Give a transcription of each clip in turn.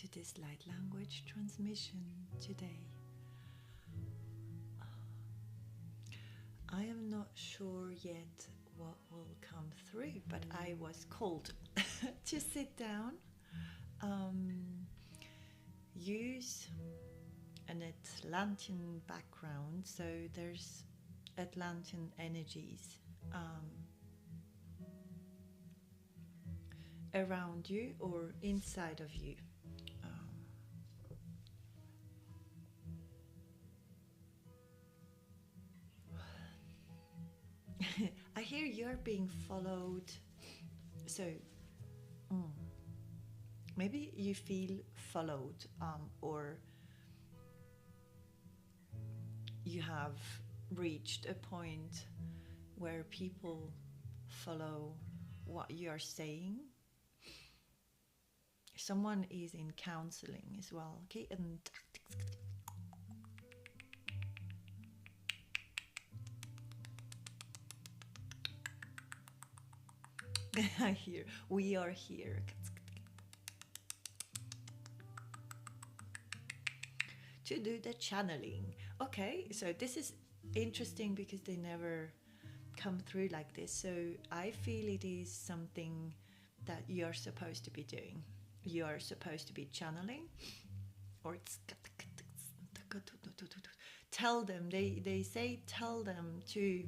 to this light language transmission today. I am not sure yet what will come through, but I was called to sit down, use an Atlantean background, so there's Atlantean energies around you or inside of you. I hear you're being followed, so maybe you feel followed, or you have reached a point where people follow what you're saying. Someone is in counseling as well, okay? And I hear we are here to do the channeling. Okay, so this is interesting because they never come through like this. So I feel it is something that you're supposed to be doing. You're supposed to be channeling, or it's tell them, they say tell them to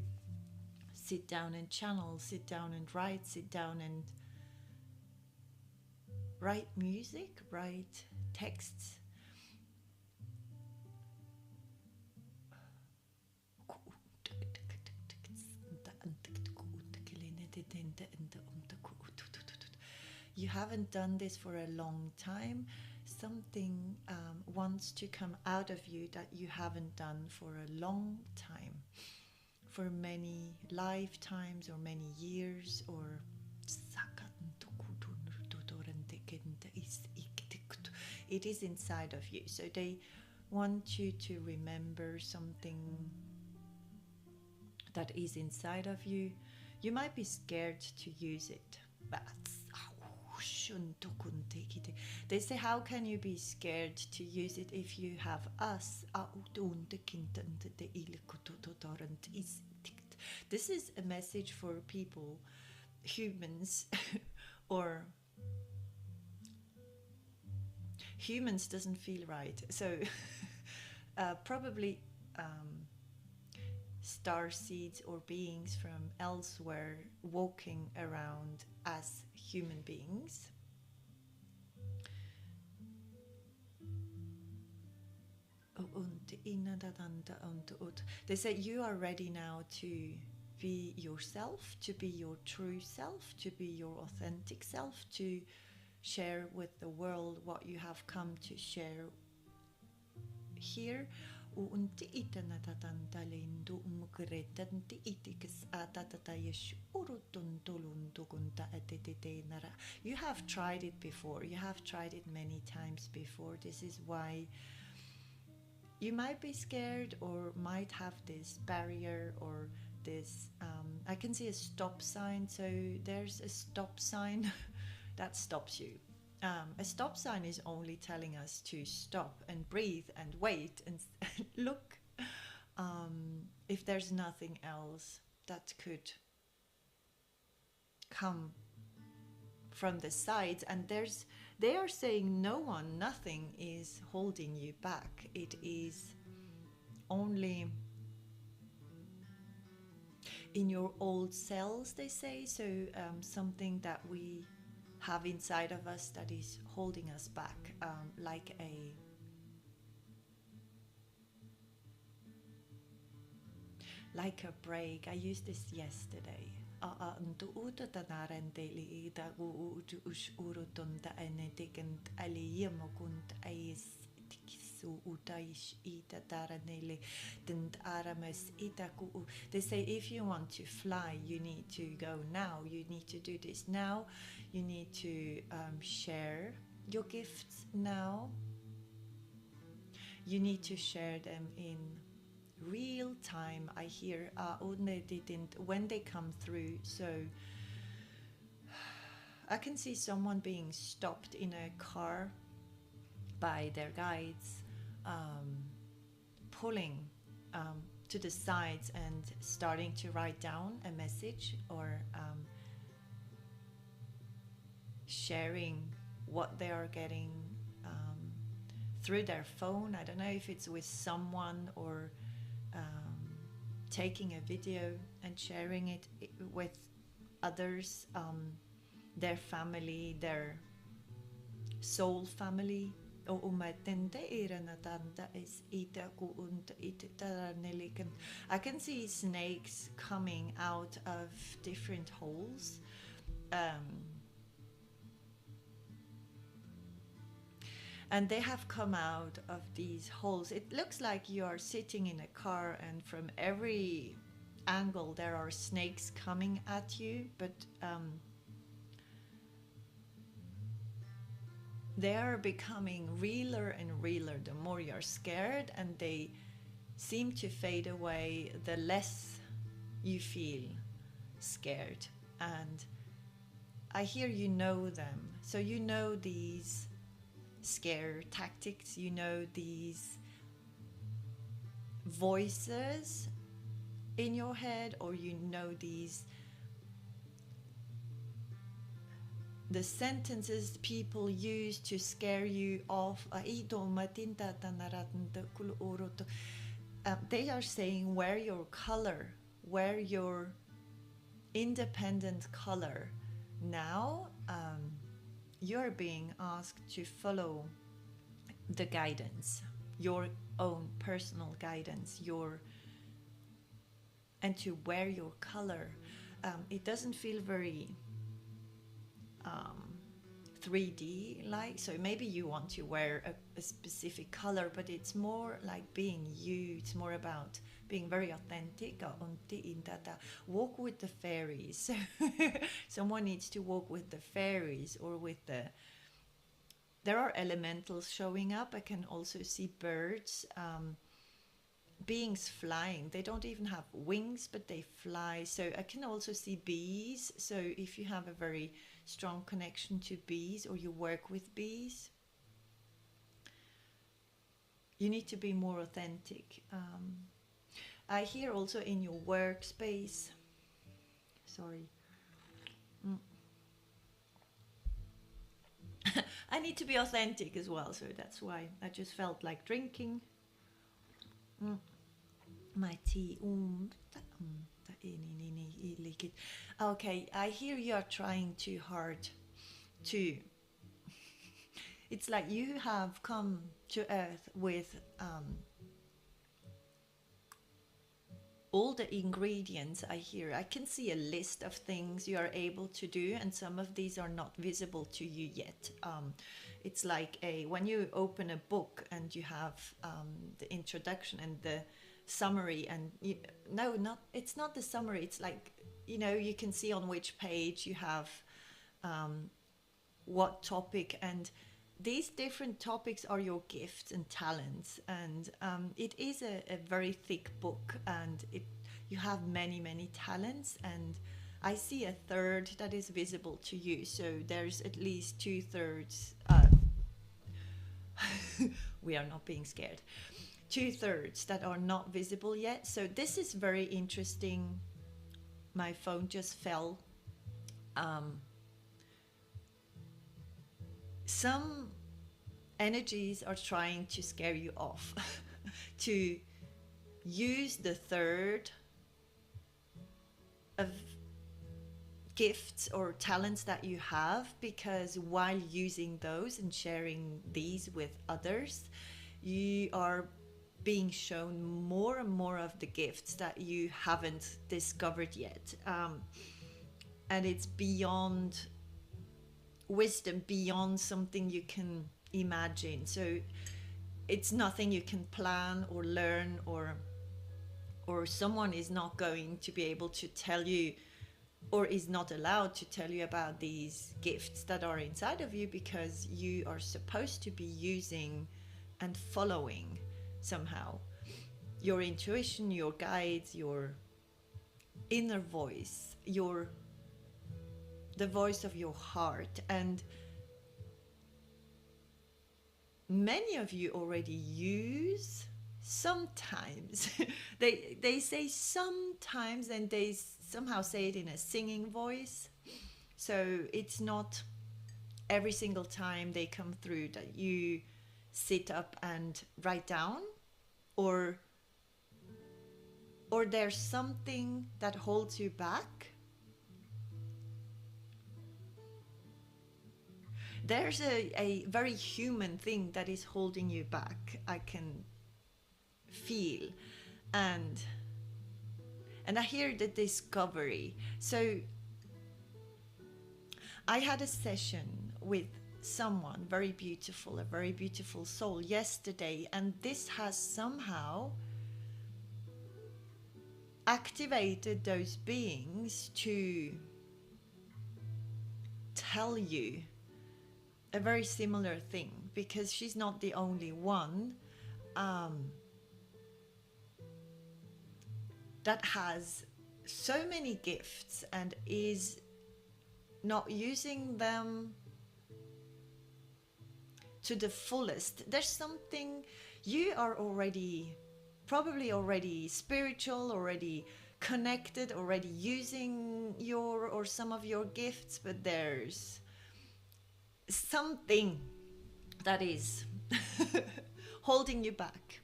sit down and channel, sit down and write, sit down and write music, write texts. You haven't done this for a long time. Something wants to come out of you that you haven't done for a long time, for many lifetimes or many years, or it is inside of you. So they want you to remember something that is inside of you. You might be scared to use it, but they say, how can you be scared to use it if you have us? This is a message for people, humans, or humans doesn't feel right. So probably star seeds or beings from elsewhere walking around as human beings. They say you are ready now to be yourself, to be your true self, to be your authentic self, to share with the world what you have come to share here. You have tried it before, you have tried it many times before. This is why you might be scared or might have this barrier or this I can see a stop sign. So there's a stop sign that stops you. A stop sign is only telling us to stop and breathe and wait and look if there's nothing else that could come from the sides. And they are saying nothing is holding you back. It is only in your old cells, they say. So something that we have inside of us that is holding us back, like a break. I used this yesterday. They say if you want to fly, you need to go now, you need to do this now, you need to share your gifts now, you need to share them in real time. I hear when they come through. So I can see someone being stopped in a car by their guides, pulling to the sides and starting to write down a message, or sharing what they are getting through their phone. I don't know if it's with someone, or taking a video and sharing it with others, their family, their soul family. I can see snakes coming out of different holes. And they have come out of these holes. It looks like you are sitting in a car, and from every angle there are snakes coming at you, but they are becoming realer and realer the more you're scared, and they seem to fade away the less you feel scared. And I hear you know them, so you know these scare tactics, you know these voices in your head, or you know the sentences people use to scare you off. They are saying, wear your color, wear your independent color. Now you're being asked to follow the guidance, your own personal guidance, and to wear your color. It doesn't feel very 3D like, so maybe you want to wear a specific color, but it's more like being you. It's more about being very authentic. Walk with the fairies. Someone needs to walk with the fairies, or with there are elementals showing up. I can also see birds, beings flying. They don't even have wings, but they fly. So I can also see bees. So if you have a very strong connection to bees, or you work with bees, you need to be more authentic. I hear also in your workspace, sorry, I need to be authentic as well, so that's why I just felt like drinking my tea. Okay, I hear you are trying too hard to. It's like you have come to Earth with all the ingredients. I can see a list of things you are able to do, and some of these are not visible to you yet. It's like when you open a book and you have the introduction and the summary, and it's not the summary. It's like, you can see on which page you have what topic, and these different topics are your gifts and talents, and it is a very thick book, and you have many talents, and I see a third that is visible to you, so there's at least 2/3. We are not being scared. 2/3 that are not visible yet. So this is very interesting. My phone just fell. Some energies are trying to scare you off to use the third of gifts or talents that you have, because while using those and sharing these with others, you are being shown more and more of the gifts that you haven't discovered yet, and it's beyond wisdom, beyond something you can imagine. So it's nothing you can plan or learn, or someone is not going to be able to tell you, or is not allowed to tell you about these gifts that are inside of you, because you are supposed to be using and following somehow your intuition, your guides, your inner voice, the voice of your heart. And many of you already use sometimes. They say sometimes, and they somehow say it in a singing voice. So it's not every single time they come through that you sit up and write down, or there's something that holds you back. There's a very human thing that is holding you back, I can feel. And I hear the discovery. So I had a session with someone very beautiful, a very beautiful soul yesterday, and this has somehow activated those beings to tell you a very similar thing, because she's not the only one that has so many gifts and is not using them to the fullest. There's something, you are probably already spiritual, already connected, already using your or some of your gifts, but there's something that is holding you back,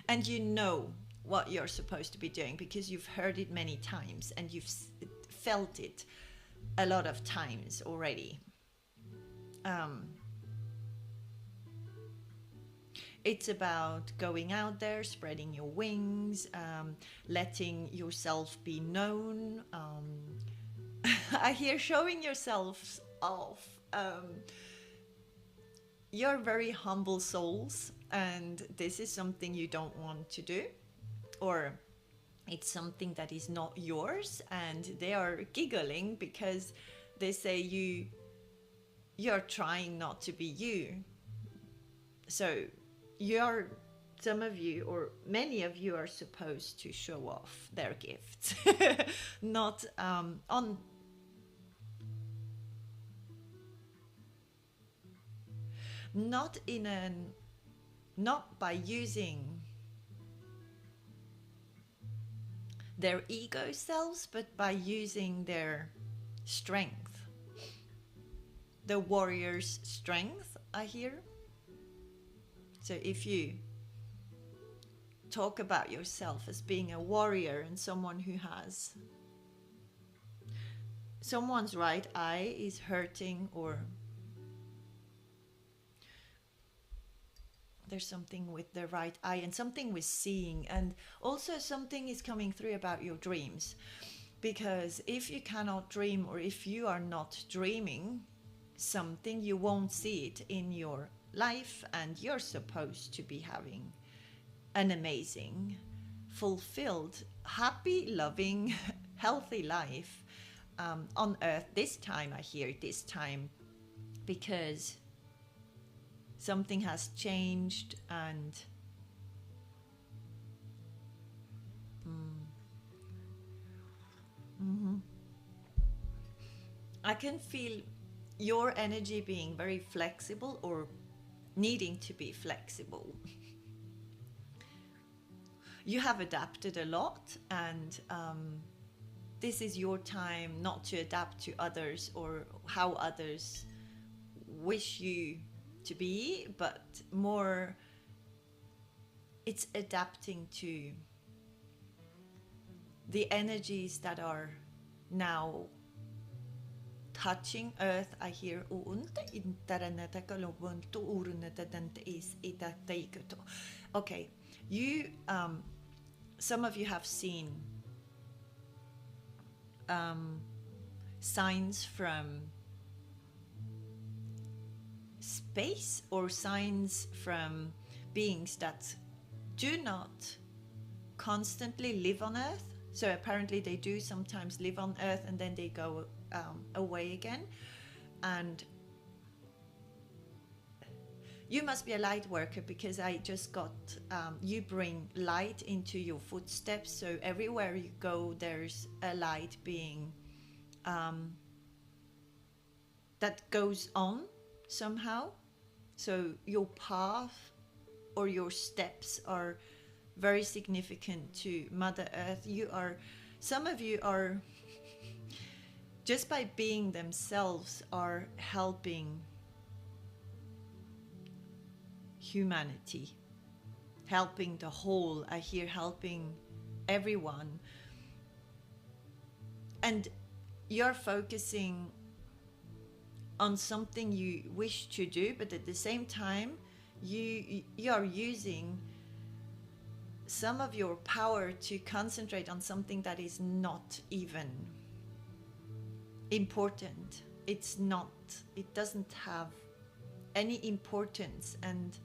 and you know what you're supposed to be doing because you've heard it many times and you've felt it a lot of times already. It's about going out there, spreading your wings, letting yourself be known. I hear showing yourselves off. You're very humble souls, and this is something you don't want to do, or it's something that is not yours, and they are giggling because they say you're trying not to be you. So some of you, or many of you, are supposed to show off their gifts, not not by using their ego selves, but by using their strength, the warrior's strength, I hear. So if you talk about yourself as being a warrior and someone who has someone's right eye is hurting, or there's something with the right eye and something with seeing, and also something is coming through about your dreams, because if you cannot dream, or if you are not dreaming something, you won't see it in your life, and you're supposed to be having an amazing, fulfilled, happy, loving, healthy life on earth this time. I hear this time because something has changed, and I can feel your energy being very flexible, or needing to be flexible. You have adapted a lot, and this is your time not to adapt to others or how others wish you to be, but more it's adapting to the energies that are now touching earth. I hear okay, you some of you have seen signs from space, or signs from beings that do not constantly live on earth. So apparently they do sometimes live on earth, and then they go away again. And you must be a light worker, because I just got you bring light into your footsteps. So everywhere you go, there's a light being that goes on somehow. So your path or your steps are very significant to Mother Earth. Some of you are, just by being themselves, are helping humanity, helping the whole. I hear helping everyone. And you're focusing on something you wish to do, but at the same time, you are using some of your power to concentrate on something that is not even important. It doesn't have any importance, and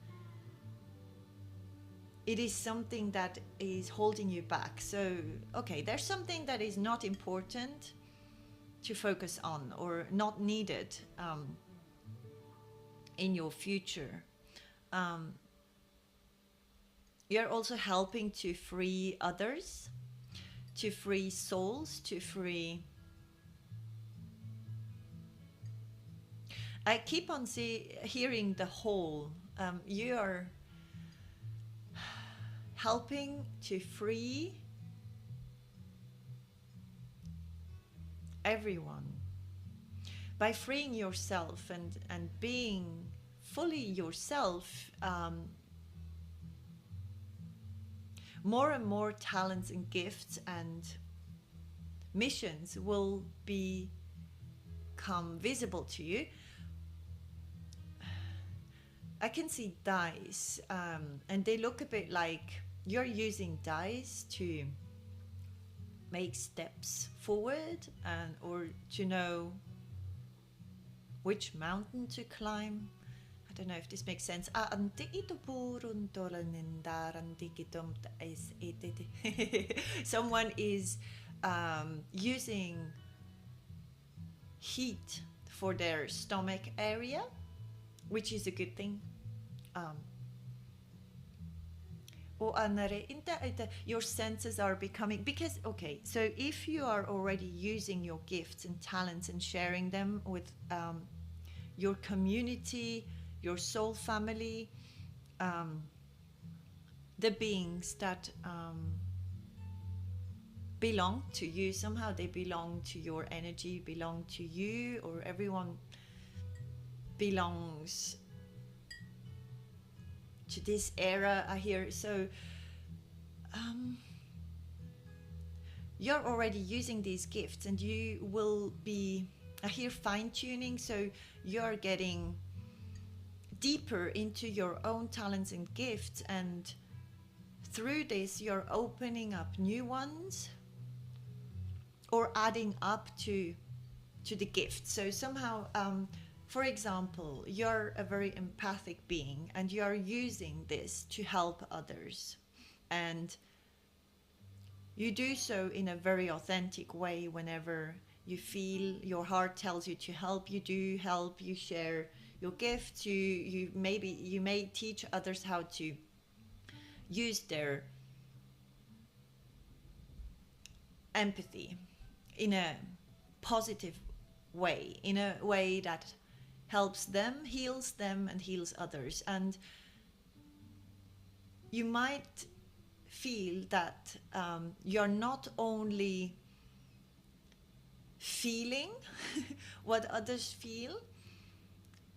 it is something that is holding you back. So, okay, there's something that is not important to focus on, or not needed in your future. You're also helping to free others, to free souls, to free... I keep on hearing the whole. You are helping to free everyone by freeing yourself and being fully yourself. More and more talents and gifts and missions will become visible to you. I can see dice, and they look a bit like you're using dice to make steps forward, or to know which mountain to climb. I don't know if this makes sense. Someone is using heat for their stomach area, which is a good thing. Your senses are becoming, because, okay, so if you are already using your gifts and talents and sharing them with your community, your soul family, the beings that belong to you, somehow they belong to your energy, belong to you, or everyone belongs to this era, I hear. So you're already using these gifts, and you will be, I hear, fine-tuning. So you're getting deeper into your own talents and gifts, and through this you're opening up new ones, or adding up to the gift. So somehow, for example, you're a very empathic being, and you're using this to help others, and you do so in a very authentic way. Whenever you feel your heart tells you to help, you do help. You share your gifts. You may teach others how to use their empathy in a positive way, in a way that helps them, heals them, and heals others. And you might feel that you're not only feeling what others feel,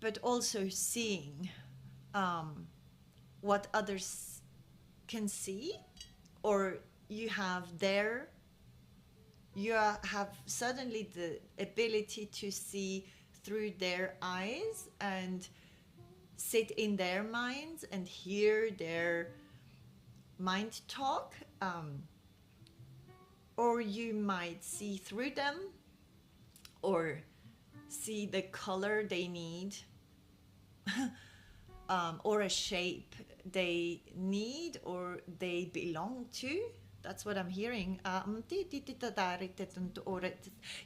but also seeing what others can see, or you have suddenly the ability to see through their eyes and sit in their minds and hear their mind talk, or you might see through them, or see the color they need, or a shape they need or they belong to. That's what I'm hearing.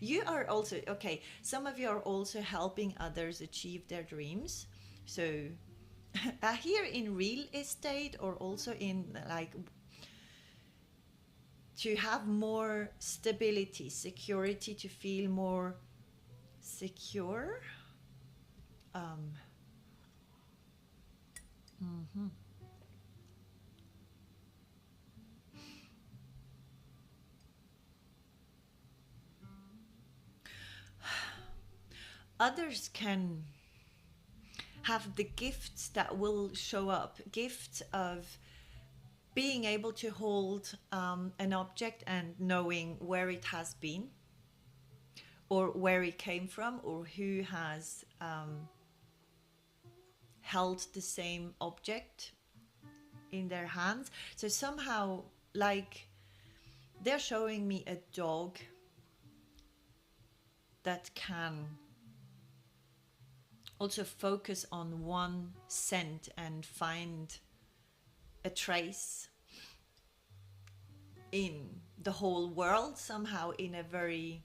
You are also, okay, some of you are also helping others achieve their dreams. So here in real estate, or also in like to have more stability, security, to feel more secure. Mhm. Others can have the gifts that will show up, gifts of being able to hold an object and knowing where it has been, or where it came from, or who has held the same object in their hands. So somehow, like, they're showing me a dog that can also focus on one scent and find a trace in the whole world, somehow in a very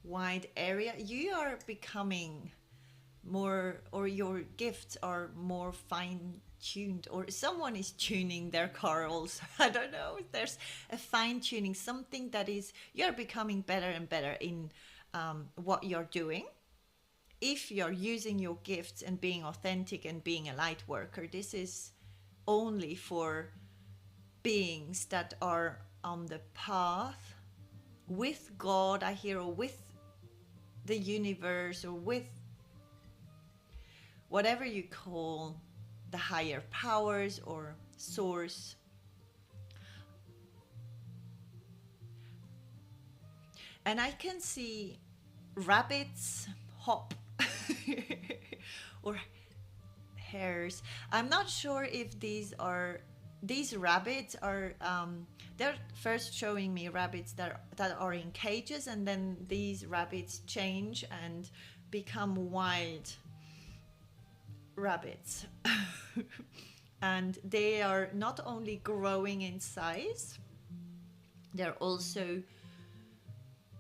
wide area. You are becoming more, or your gifts are more fine tuned, or someone is tuning their car also. I don't know, there's a fine tuning, something that is, you're becoming better and better in what you're doing. If you're using your gifts and being authentic and being a light worker, this is only for beings that are on the path with God, I hear, or with the universe, or with whatever you call the higher powers or source. And I can see rabbits hop or hares. I'm not sure if these rabbits are they're first showing me rabbits that are in cages, and then these rabbits change and become wild rabbits. And they are not only growing in size, they're also,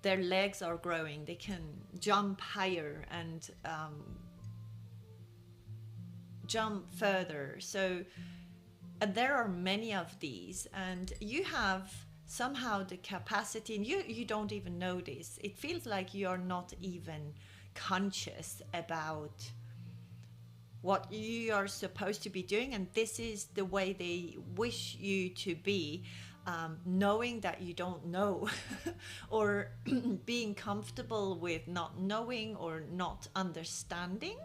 their legs are growing, they can jump higher and jump further. So there are many of these, and you have somehow the capacity, and you don't even know this. It feels like you're not even conscious about what you are supposed to be doing, and this is the way they wish you to be, knowing that you don't know, or being comfortable with not knowing or not understanding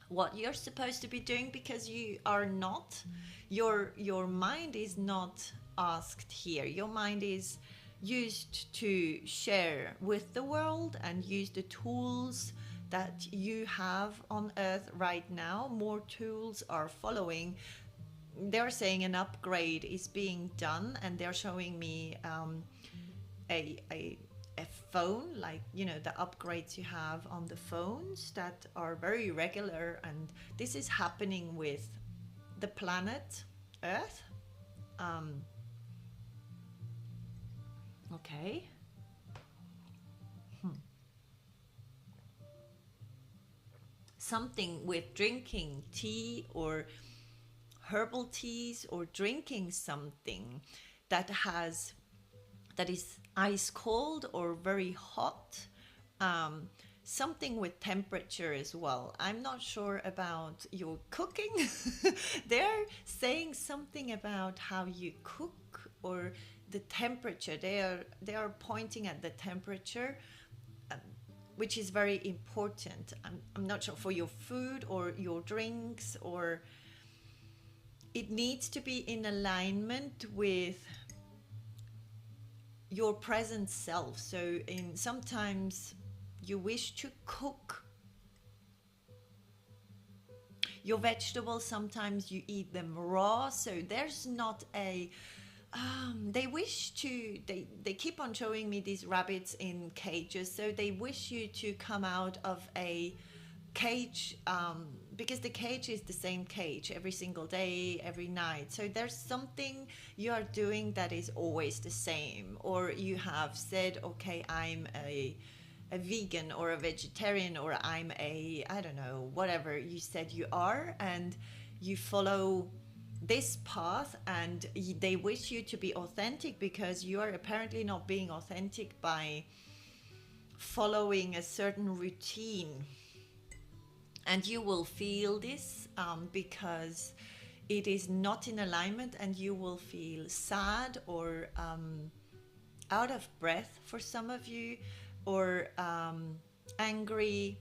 what you're supposed to be doing, because you are not, your mind is not asked here. Your mind is used to share with the world and use the tools that you have on earth right now. More tools are following. They're saying an upgrade is being done, and they're showing me a phone, like, you know, the upgrades you have on the phones that are very regular, and this is happening with the planet Earth. Okay. Something with drinking tea or herbal teas, or drinking something that is ice cold or very hot, something with temperature as well. I'm not sure about your cooking. They're saying something about how you cook, or the temperature. They are pointing at the temperature, which is very important. I'm not sure, for your food or your drinks, or it needs to be in alignment with your present self. So sometimes you wish to cook your vegetables, sometimes you eat them raw, so there's not a they keep on showing me these rabbits in cages, so they wish you to come out of a cage, because the cage is the same cage every single day, every night. So there's something you are doing that is always the same, or you have said, okay, I'm a vegan or a vegetarian, or I'm a, I don't know, whatever you said you are, and you follow this path, and they wish you to be authentic, because you are apparently not being authentic by following a certain routine. And you will feel this because it is not in alignment, and you will feel sad or out of breath for some of you, or angry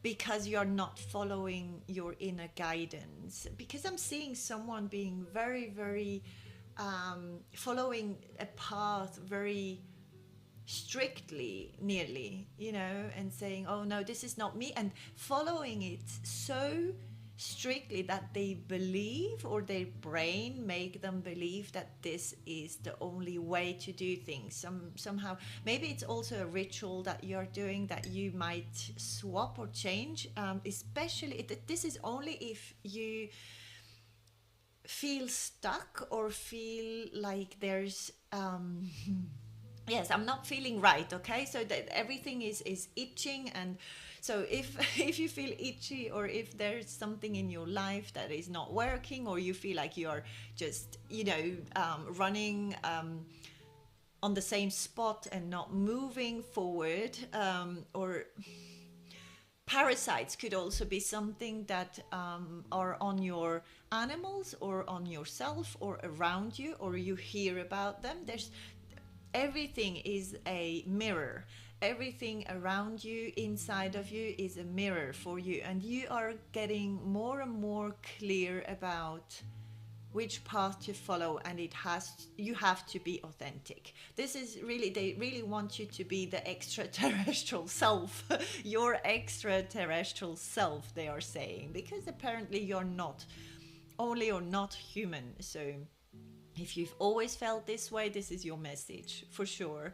because you're not following your inner guidance. Because I'm seeing someone being very, very following a path very strictly, nearly, you know, and saying, oh no, this is not me, and following it so strictly that they believe, or their brain make them believe, that this is the only way to do things. Somehow, maybe it's also a ritual that you're doing that you might swap or change, especially this is only if you feel stuck or feel like there's yes, I'm not feeling right, okay? So that everything is itching, and so if you feel itchy, or if there's something in your life that is not working, or you feel like you're just, you know, running on the same spot and not moving forward, or parasites could also be something that are on your animals, or on yourself, or around you, or you hear about them. Everything is a mirror. Everything around you, inside of you, is a mirror for you, and you are getting more and more clear about which path to follow, and you have to be authentic. This is really, they really want you to be the extraterrestrial self, your extraterrestrial self, they are saying, because apparently you're not human. So if you've always felt this way, this is your message for sure.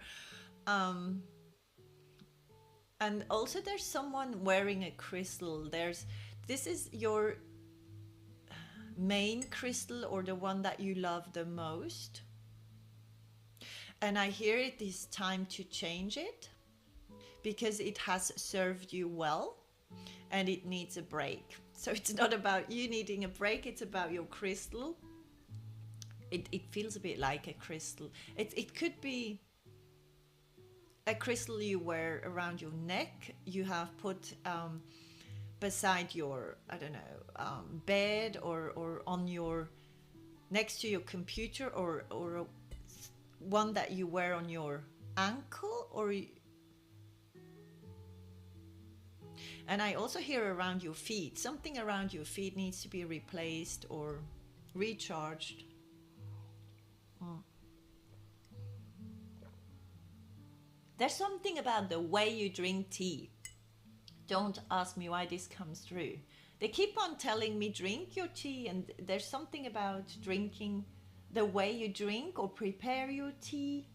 And also there's someone wearing a crystal. This is your main crystal, or the one that you love the most. And I hear it is time to change it, because it has served you well and it needs a break. So it's not about you needing a break, it's about your crystal. It feels a bit like a crystal. It could be a crystal you wear around your neck, you have put beside your, I don't know, bed, or on your, next to your computer, or one that you wear on your ankle, and I also hear around your feet. Something around your feet needs to be replaced or recharged. There's something about the way you drink tea. Don't ask me why this comes through. They keep on telling me, drink your tea, and there's something about drinking, the way you drink or prepare your tea.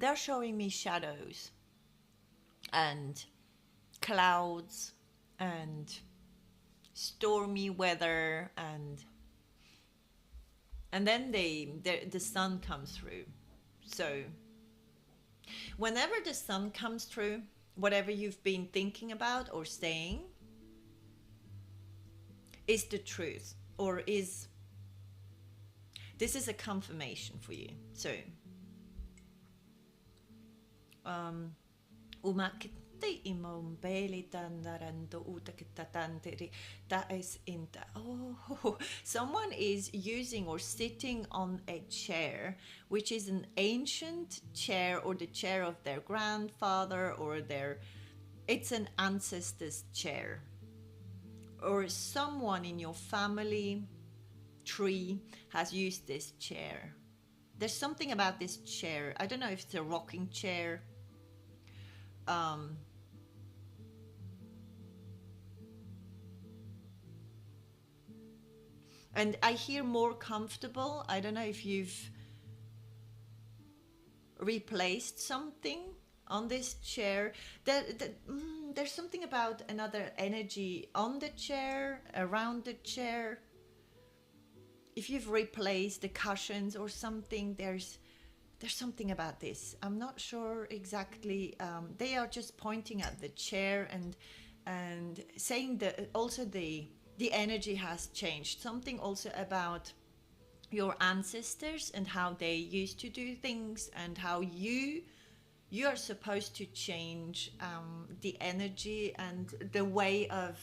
They're showing me shadows and clouds and stormy weather, and then the sun comes through. So whenever the sun comes through, whatever you've been thinking about or saying is the truth, or this is a confirmation for you. So that is in the, someone is using or sitting on a chair, which is an ancient chair, or the chair of their grandfather, or it's an ancestor's chair, or someone in your family tree has used this chair. There's something about this chair. I don't know if it's a rocking chair. And I hear more comfortable. I don't know if you've replaced something on this chair. There's something about another energy on the chair, around the chair. if you've replaced the cushions or something, there's something about this. I'm not sure exactly. They are just pointing at the chair and saying that also the energy has changed. Something also about your ancestors and how they used to do things, and how you are supposed to change the energy and the way of,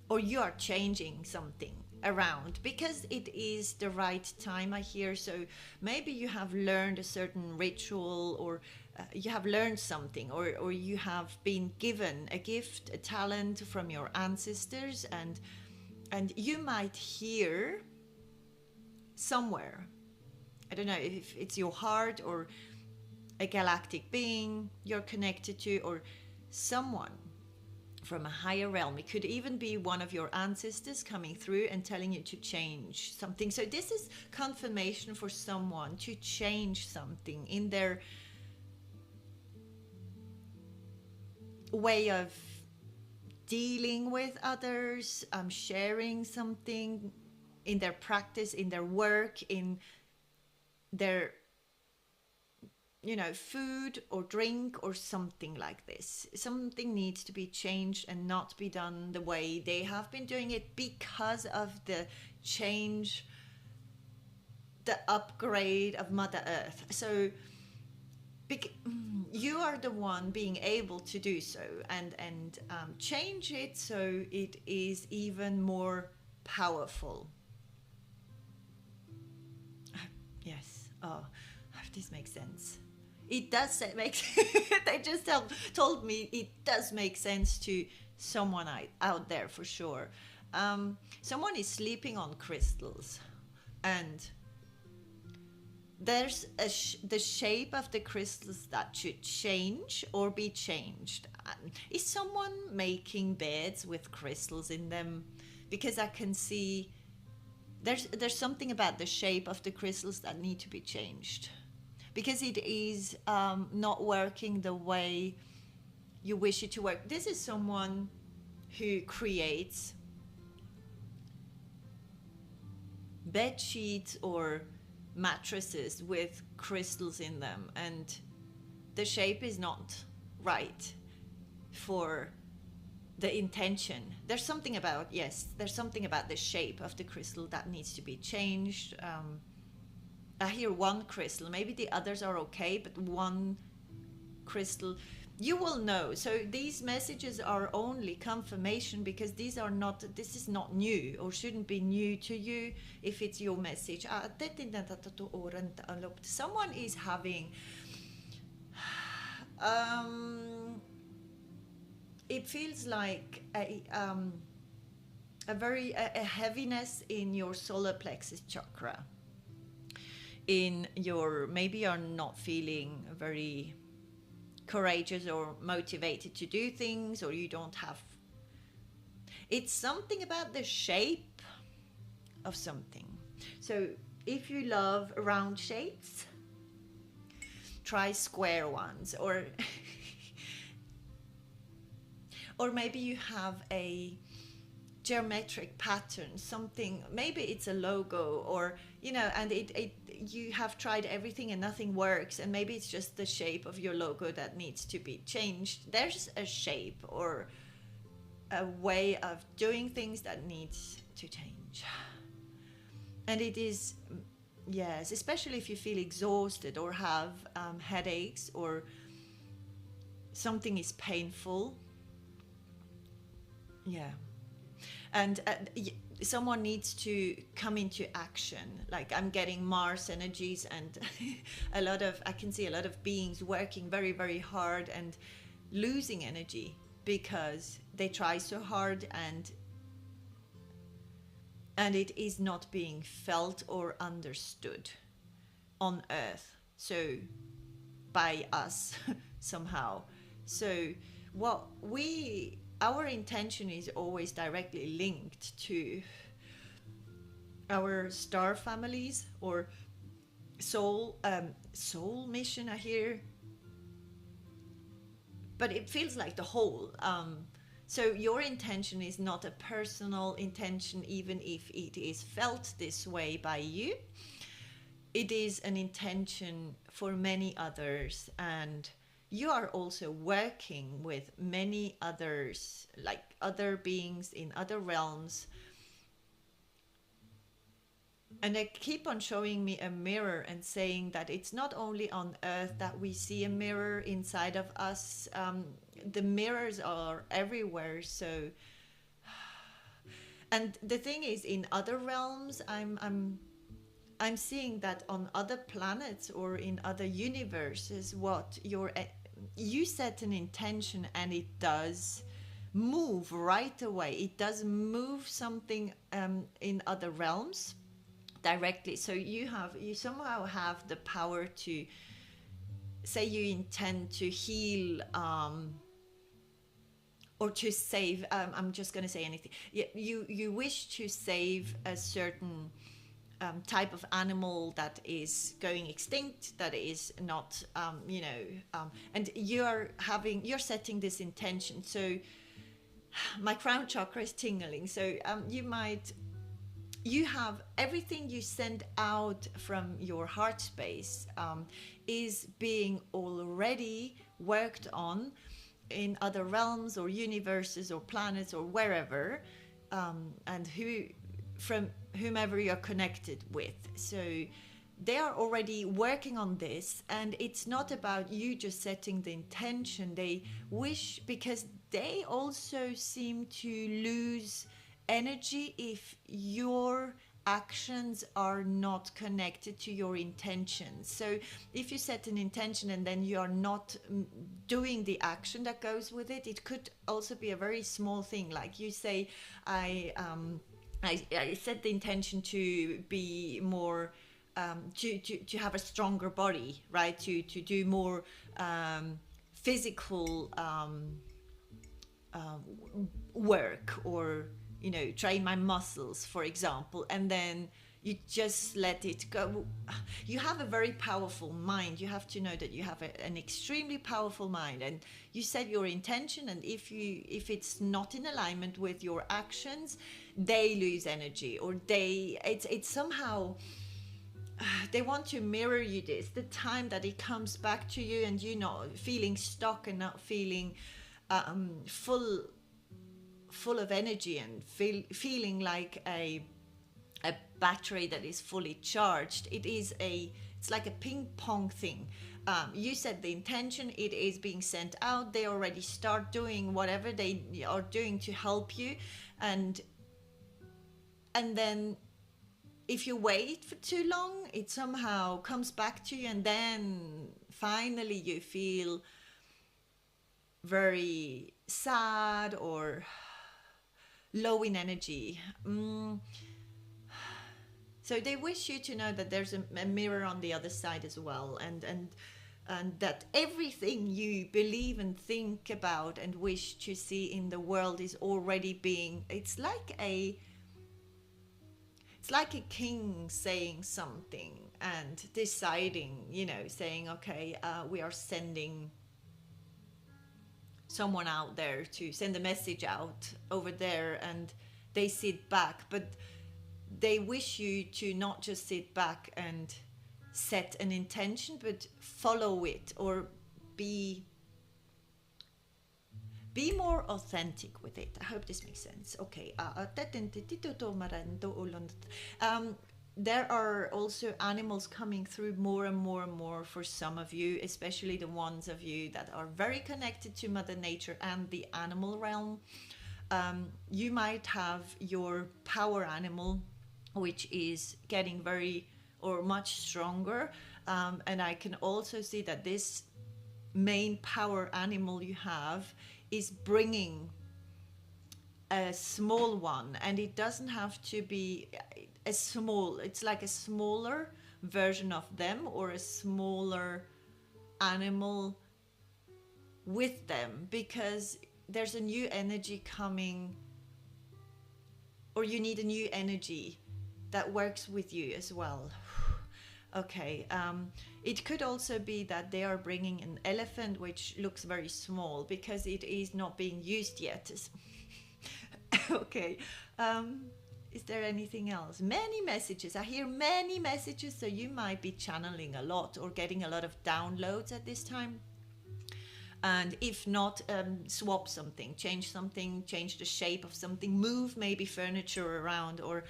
or you are changing something around because it is the right time, I hear. So maybe you have learned a certain ritual, or you have learned something, or you have been given a gift, a talent from your ancestors, and you might hear somewhere, I don't know if it's your heart or a galactic being you're connected to, or someone from a higher realm. It could even be one of your ancestors coming through and telling you to change something. So this is confirmation for someone to change something in their way of dealing with others, sharing something in their practice, in their work, in their food or drink or something like this. Something needs to be changed and not be done the way they have been doing it because of the change, the upgrade of Mother Earth. So you are the one being able to do so and change it so it is even more powerful. Yes. Oh, this makes sense. It does make they just told me it does make sense to someone out there for sure. Someone is sleeping on crystals, and there's the shape of the crystals that should change or be changed. Is someone making beds with crystals in them? Because I can see there's something about the shape of the crystals that need to be changed, because it is not working the way you wish it to work. This is someone who creates bed sheets or mattresses with crystals in them, and the shape is not right for the intention. There's something about the shape of the crystal that needs to be changed. I hear one crystal, maybe the others are okay, but one crystal, you will know. So these messages are only confirmation, because this is not new or shouldn't be new to you if it's your message. Someone is having it feels like a heaviness in your solar plexus chakra. Maybe you're not feeling very courageous or motivated to do things, or you don't have. It's something about the shape of something. So if you love round shapes, try square ones, or or maybe you have a geometric pattern, something, maybe it's a logo, or and you have tried everything and nothing works, and maybe it's just the shape of your logo that needs to be changed. There's a shape or a way of doing things that needs to change. And it is, yes, especially if you feel exhausted or have headaches, or something is painful. Yeah. And someone needs to come into action. Like, I'm getting Mars energies, and I can see a lot of beings working very, very hard and losing energy because they try so hard, and it is not being felt or understood on Earth, so by us somehow. So our intention is always directly linked to our star families or soul mission, I hear. But it feels like the whole, So your intention is not a personal intention, even if it is felt this way by you. It is an intention for many others, and you are also working with many others, like other beings in other realms. And they keep on showing me a mirror and saying that it's not only on earth that we see a mirror inside of us. The mirrors are everywhere. So, and the thing is, in other realms, I'm seeing that on other planets or in other universes, you set an intention and it does move right away. It does move something in other realms directly. So you somehow have the power to say you intend to heal or to save. I'm just going to say anything. You wish to save a certain type of animal that is going extinct, that is not, and you're setting this intention. So my crown chakra is tingling. So you have everything you send out from your heart space is being already worked on in other realms or universes or planets or wherever, and from whomever you're connected with. So they are already working on this, and it's not about you just setting the intention. They wish, because they also seem to lose energy if your actions are not connected to your intentions. So if you set an intention and then you are not doing the action that goes with it, it could also be a very small thing. Like you say, I set the intention to be more, to have a stronger body, right? To do more physical work, or train my muscles, for example, and then you just let it go. You have a very powerful mind. You have to know that you have an extremely powerful mind, and you set your intention, and if it's not in alignment with your actions, they lose energy, or it's somehow they want to mirror you this, the time that it comes back to you, and feeling stuck and not feeling full of energy, and feeling like a battery that is fully charged. It's like a ping pong thing. You set the intention, it is being sent out, they already start doing whatever they are doing to help you, and then if you wait for too long, it somehow comes back to you, and then finally you feel very sad or low in energy. So they wish you to know that there's a mirror on the other side as well, and that everything you believe and think about and wish to see in the world is already being. It's like a king saying something and deciding, saying, okay, we are sending someone out there to send a message out over there, and they sit back, but they wish you to not just sit back and set an intention, but follow it, or be more authentic with it. I hope this makes sense. Okay. There are also animals coming through more and more and more for some of you, especially the ones of you that are very connected to Mother Nature and the animal realm. You might have your power animal, which is getting much stronger. And I can also see that this main power animal you have is bringing a small one, and it doesn't have to be it's like a smaller version of them, or a smaller animal with them, because there's a new energy coming, or you need a new energy that works with you as well. Okay. It could also be that they are bringing an elephant, which looks very small because it is not being used yet. Okay. Um, is there anything else? Many messages. I hear many messages, so you might be channeling a lot or getting a lot of downloads at this time. And if not, swap something, change the shape of something, move maybe furniture around, or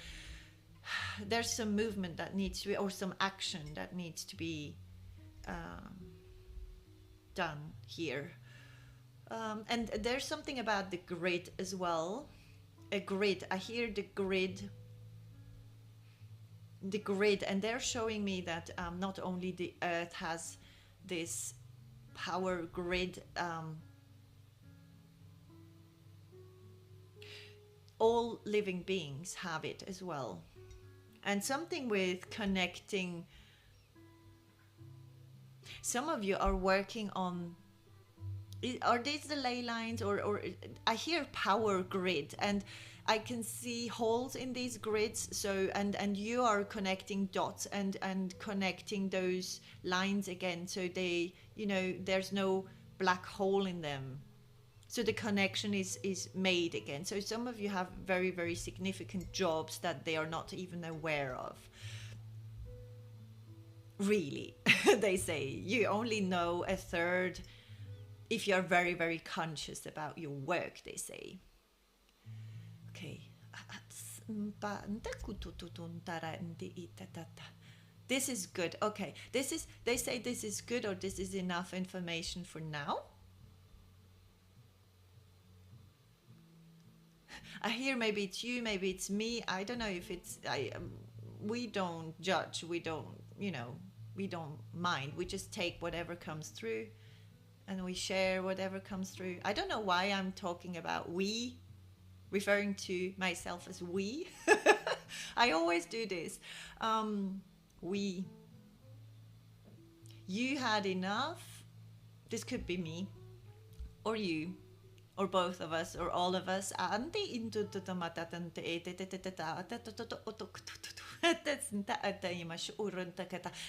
there's some movement that needs to be, or some action that needs to be done here. And there's something about the grid as well. A grid. I hear the grid, and they're showing me that not only the Earth has this power grid, all living beings have it as well. And something with connecting. Some of you are working on, are these the ley lines, or I hear power grid, and I can see holes in these grids. So and you are connecting dots and connecting those lines again, so they, you know, there's no black hole in them, so the connection is made again. So some of you have very, very significant jobs that they are not even aware of, really. They say you only know a third if you're very, very conscious about your work, they say. Okay. This is good. Okay. This is, they say this is good, or this is enough information for now. I hear maybe it's you, maybe it's me. I don't know if it's, we don't judge. We don't, you know, we don't mind. We just take whatever comes through and we share whatever comes through. I don't know why I'm talking about we, referring to myself as we. I always do this. We. You had enough. This could be me, or you, or both of us, or all of us.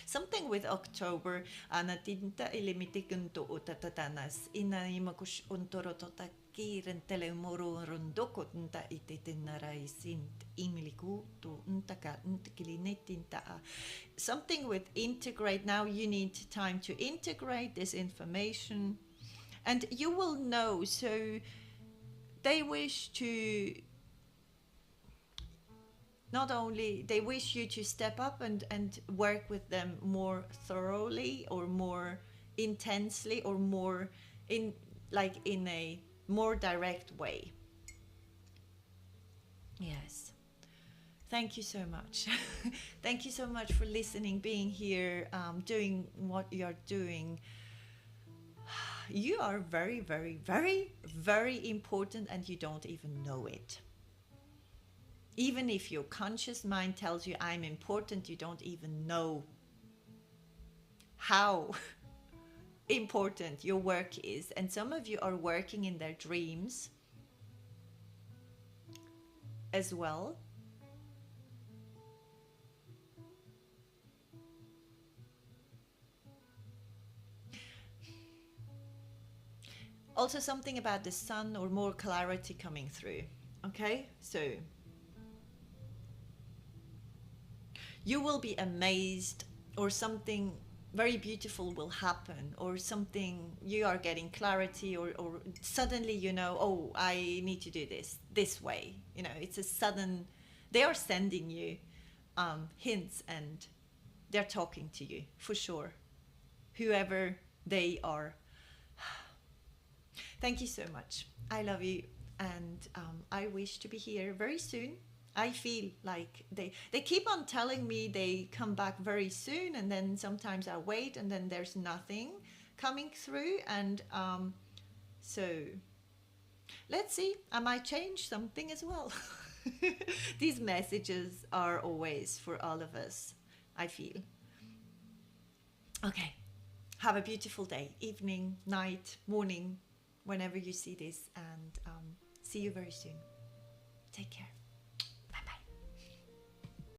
Something with October. Something with integrate. Now you need time to integrate this information, and you will know. So they wish to, not only they wish you to step up and work with them more thoroughly, or more intensely, or more in, like, in a more direct way. Yes. Thank you so much. Thank you so much for listening, being here, doing what you're doing. You are very, very, very, very important, and you don't even know it. Even if your conscious mind tells you I'm important, you don't even know how important your work is. And some of you are working in their dreams as well. Also something about the sun, or more clarity coming through. Okay, so you will be amazed, or something very beautiful will happen, or something, you are getting clarity, or suddenly you know, oh, I need to do this way. You know, it's a sudden, they are sending you hints, and they're talking to you for sure, whoever they are. Thank you so much. I love you, and I wish to be here very soon. I feel like they keep on telling me they come back very soon, and then sometimes I wait, and then there's nothing coming through, and so let's see. I might change something as well. These messages are always for all of us, I feel. Okay, have a beautiful day, evening, night, morning, whenever you see this, and see you very soon. Take care.